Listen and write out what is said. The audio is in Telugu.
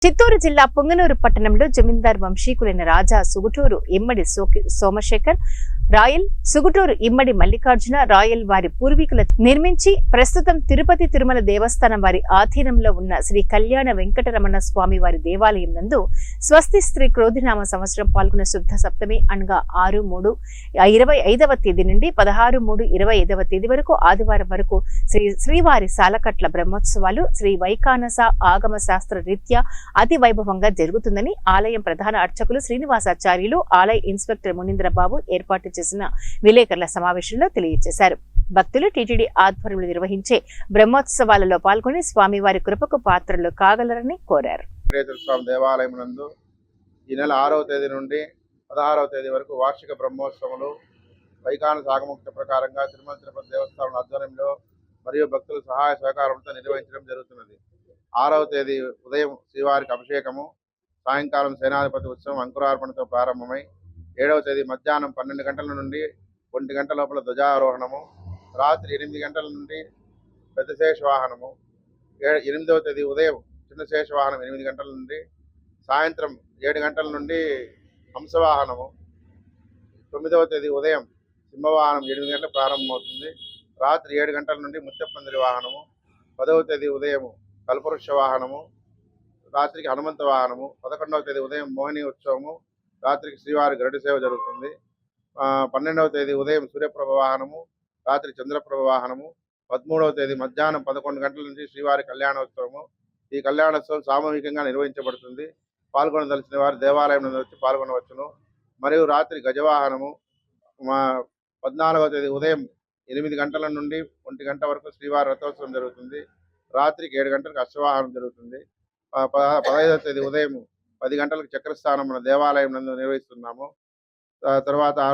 చిత్తూరు జిల్లా పుంగనూరు పట్టణంలో జమీందార్ వంశీకులైన రాజా సుగుటూరు ఇమ్మడి సోమశేఖర్ రాయల్ సుగుటూరు ఇమ్మడి మల్లికార్జున రాయల్ వారి పూర్వీకుల నిర్మించి ప్రస్తుతం తిరుపతి తిరుమల దేవస్థానం వారి ఆధీనంలో ఉన్న శ్రీ కళ్యాణ వెంకటరమణ స్వామి వారి దేవాలయం నందు స్వస్తి శ్రీ క్రోధినామ సంవత్సరం పాల్గొన్న శుద్ధ సప్తమి అనగా 6/3/25వ తేదీ నుండి 16/3/25వ తేదీ వరకు ఆదివారం వరకు శ్రీవారి సాలకట్ల బ్రహ్మోత్సవాలు శ్రీ వైకానస ఆగమ శాస్త్ర రీత్యా అతి వైభవంగా జరుగుతుందని ఆలయం ప్రధాన అర్చకులు శ్రీనివాసాచార్యులు ఆలయ ఇన్స్పెక్టర్ మునీంద్రబాబు ఏర్పాటు చేసిన విలేకరుల సమావేశంలో తెలియజేశారు. భక్తులు టీటీడీ ఆధ్వర్యంలో నిర్వహించే బ్రహ్మోత్సవాలలో పాల్గొని స్వామివారి కృపకు పాత్రలు కాగలరని కోరారు. దేవాలయం నందు ఈ నెల 6వ తేదీ నుండి 16వ తేదీ వరకు వార్షిక బ్రహ్మోత్సవములు వైకానస ఆగమోక్త ప్రకారంగా తిరుమల తిరుపతి దేవస్థానం ఆధ్వర్యంలో మరియు భక్తుల సహాయ సహకారంతో నిర్వహించడం జరుగుతున్నది. 6వ తేదీ ఉదయం శ్రీవారికి అభిషేకము, సాయంకాలం సేనాధిపతి ఉత్సవం అంకురార్పణతో ప్రారంభమై 7వ తేదీ మధ్యాహ్నం 12 గంటల నుండి 1 గంట లోపల ధ్వజారోహణము, రాత్రి 8 గంటల నుండి పెద్ద శేషవాహనము, 8వ తేదీ ఉదయం చిన్న శేషవాహనం 8 గంటల నుండి, సాయంత్రం 7 గంటల నుండి హంసవాహనము, 9వ తేదీ ఉదయం సింహవాహనం 8 గంటలకు ప్రారంభమవుతుంది. రాత్రి 7 గంటల నుండి ముత్యప్పందిరి వాహనము, 10వ తేదీ ఉదయం కల్పవృక్ష వాహనము, రాత్రికి హనుమంత వాహనము, 11వ తేదీ ఉదయం మోహిని ఉత్సవము, రాత్రికి శ్రీవారి గరుడ సేవ జరుగుతుంది. 12వ తేదీ ఉదయం సూర్యప్రభ వాహనము, రాత్రి చంద్రప్రభ వాహనము, 13వ తేదీ మధ్యాహ్నం 11 గంటల నుంచి శ్రీవారి కళ్యాణోత్సవము. ఈ కళ్యాణోత్సవం సామూహికంగా నిర్వహించబడుతుంది. పాల్గొనదలిచిన వారు దేవాలయం నుండి వచ్చి పాల్గొనవచ్చును. మరియు రాత్రి గజవాహనము 14వ తేదీ ఉదయం 8 గంటల నుండి 1 గంట వరకు శ్రీవారి రథోత్సవం జరుగుతుంది. రాత్రికి 7 గంటలకు అశ్వవాహనం జరుగుతుంది. 15వ తేదీ ఉదయం 10 గంటలకు చక్రస్థానం మన దేవాలయం నందు నిర్వహిస్తున్నాము. తర్వాత